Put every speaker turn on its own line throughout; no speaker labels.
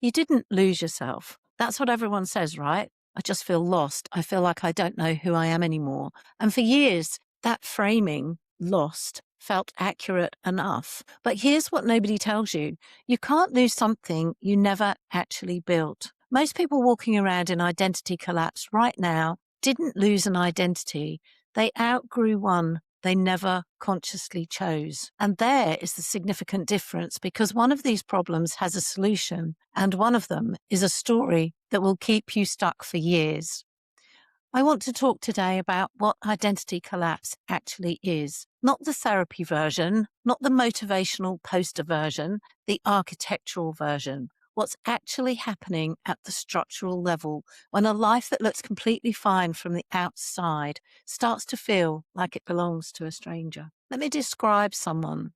You didn't lose yourself. That's what everyone says, right? I just feel lost. I feel like I don't know who I am anymore. And for years, that framing, lost, felt accurate enough. But here's what nobody tells you. You can't lose something you never actually built. Most people walking around in identity collapse right now didn't lose an identity. They outgrew one they never consciously chose. And there is the significant difference, because one of these problems has a solution, and one of them is a story that will keep you stuck for years. I want to talk today about what identity collapse actually is. Not the therapy version, not the motivational poster version, the architectural version. What's actually happening at the structural level when a life that looks completely fine from the outside starts to feel like it belongs to a stranger. Let me describe someone.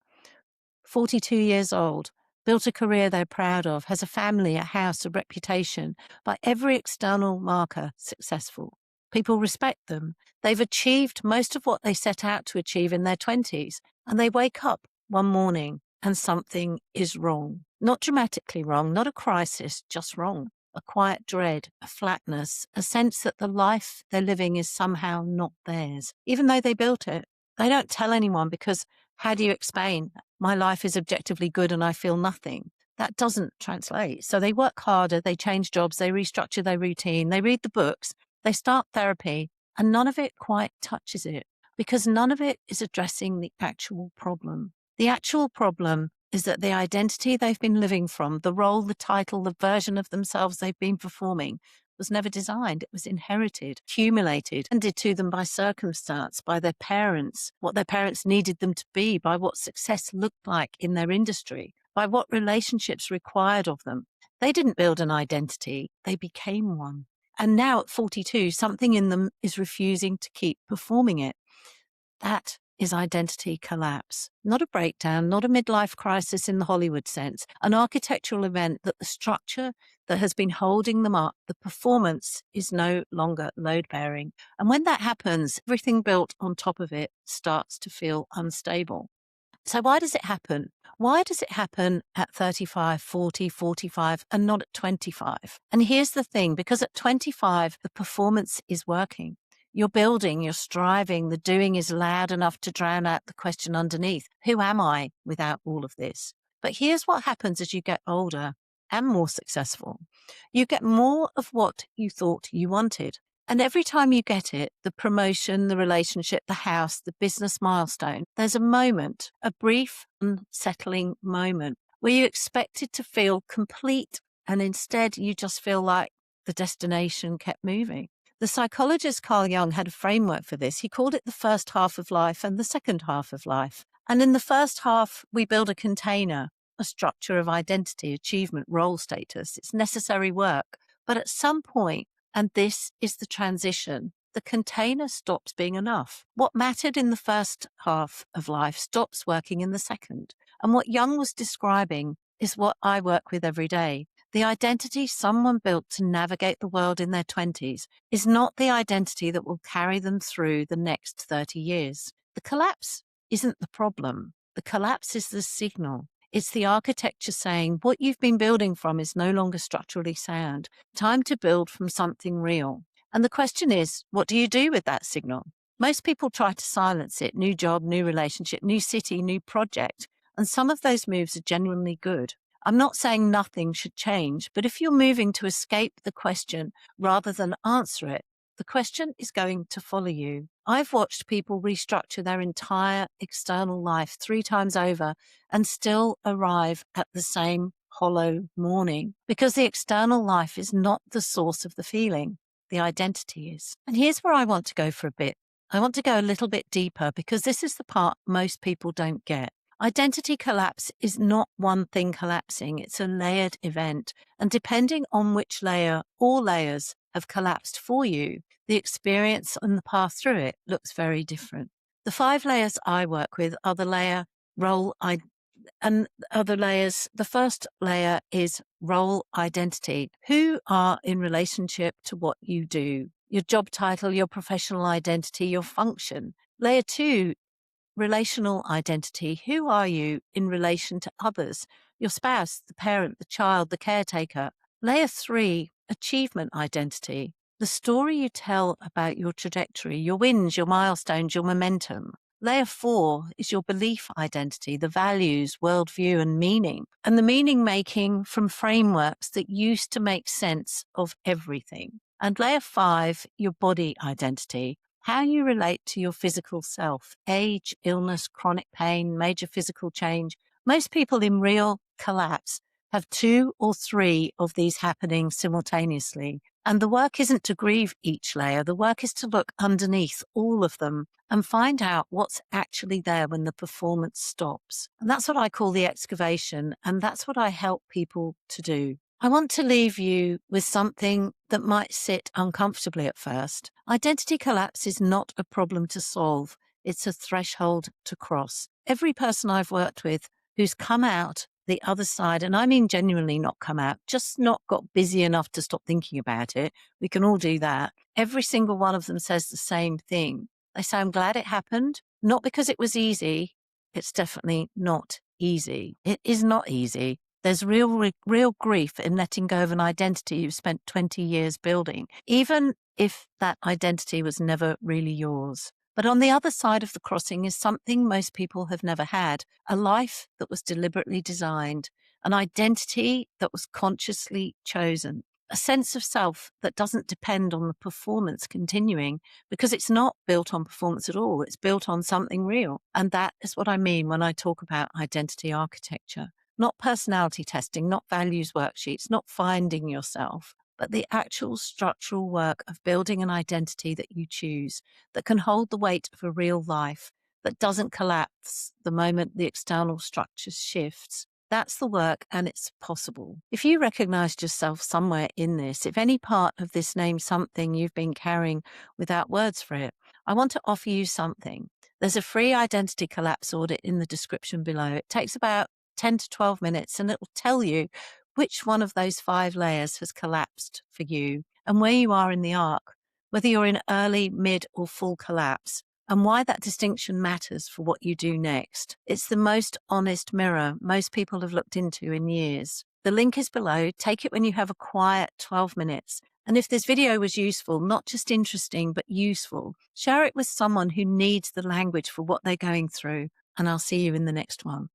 42 years old, built a career they're proud of, has a family, a house, a reputation, by every external marker successful. People respect them. They've achieved most of what they set out to achieve in their 20s, and they wake up one morning and something is wrong. Not dramatically wrong, not a crisis, just wrong. A quiet dread, a flatness, a sense that the life they're living is somehow not theirs, even though they built it. They don't tell anyone because how do you explain my life is objectively good and I feel nothing? That doesn't translate. So they work harder, they change jobs, they restructure their routine, they read the books, they start therapy, and none of it quite touches it, because none of it is addressing the actual problem. The actual problem is that the identity they've been living from, the role, the title, the version of themselves they've been performing, was never designed. It was inherited, accumulated, handed to them by circumstance, by their parents, what their parents needed them to be, by what success looked like in their industry, by what relationships required of them. They didn't build an identity, they became one. And now at 42, something in them is refusing to keep performing it. That is identity collapse. Not a breakdown, not a midlife crisis in the Hollywood sense, an architectural event that the structure that has been holding them up, the performance, is no longer load-bearing. And when that happens, everything built on top of it starts to feel unstable. So why does it happen? Why does it happen at 35, 40, 45, and not at 25? And here's the thing, because at 25, the performance is working. You're building, you're striving, the doing is loud enough to drown out the question underneath. Who am I without all of this? But here's what happens as you get older and more successful. You get more of what you thought you wanted. And every time you get it, the promotion, the relationship, the house, the business milestone, there's a moment, a brief, unsettling moment where you expect it to feel complete. And instead, you just feel like the destination kept moving. The psychologist Carl Jung had a framework for this. He called it the first half of life and the second half of life. And in the first half, we build a container, a structure of identity, achievement, role status. It's necessary work. But at some point, and this is the transition, the container stops being enough. What mattered in the first half of life stops working in the second. And what Jung was describing is what I work with every day. The identity someone built to navigate the world in their 20s is not the identity that will carry them through the next 30 years. The collapse isn't the problem. The collapse is the signal. It's the architecture saying what you've been building from is no longer structurally sound. Time to build from something real. And the question is, what do you do with that signal? Most people try to silence it. New job, new relationship, new city, new project. And some of those moves are genuinely good. I'm not saying nothing should change, but if you're moving to escape the question rather than answer it, the question is going to follow you. I've watched people restructure their entire external life 3 times over and still arrive at the same hollow morning, because the external life is not the source of the feeling. The identity is. And here's where I want to go for a bit. I want to go a little bit deeper, because this is the part most people don't get. Identity collapse is not one thing collapsing. It's a layered event. And depending on which layer or layers have collapsed for you, the experience and the path through it looks very different. The 5 layers I work with are the layer, role, and other layers. The first layer is role identity. Who are in relationship to what you do? Your job title, your professional identity, your function. Layer 2, relational identity. Who are you in relation to others? your spouse, the parent, the child, the caretaker. Layer 3, achievement identity. The story you tell about your trajectory, your wins, your milestones, your momentum. Layer 4 is your belief identity, the values, worldview, and meaning. And the meaning making from frameworks that used to make sense of everything. And layer 5, your body identity, how you relate to your physical self, age, illness, chronic pain, major physical change. Most people in real collapse have 2 or 3 of these happening simultaneously. And the work isn't to grieve each layer. The work is to look underneath all of them and find out what's actually there when the performance stops. And that's what I call the excavation. And that's what I help people to do. I want to leave you with something that might sit uncomfortably at first. Identity collapse is not a problem to solve. It's a threshold to cross. Every person I've worked with who's come out the other side, and I mean genuinely not come out, just not got busy enough to stop thinking about it. We can all do that. Every single one of them says the same thing. They say, I'm glad it happened, not because it was easy. It's definitely not easy. It is not easy. There's real grief in letting go of an identity you've spent 20 years building, even if that identity was never really yours. But on the other side of the crossing is something most people have never had, a life that was deliberately designed, an identity that was consciously chosen, a sense of self that doesn't depend on the performance continuing because it's not built on performance at all. It's built on something real. And that is what I mean when I talk about identity architecture. Not personality testing, not values worksheets, not finding yourself, but the actual structural work of building an identity that you choose, that can hold the weight of a real life, that doesn't collapse the moment the external structure shifts. That's the work, and it's possible. If you recognized yourself somewhere in this, if any part of this names something you've been carrying without words for it, I want to offer you something. There's a free identity collapse audit in the description below. It takes about 10 to 12 minutes, and it will tell you which one of those 5 layers has collapsed for you and where you are in the arc, whether you're in early, mid, or full collapse, and why that distinction matters for what you do next. It's the most honest mirror most people have looked into in years. The link is below. Take it when you have a quiet 12 minutes. And if this video was useful, not just interesting, but useful, share it with someone who needs the language for what they're going through. And I'll see you in the next one.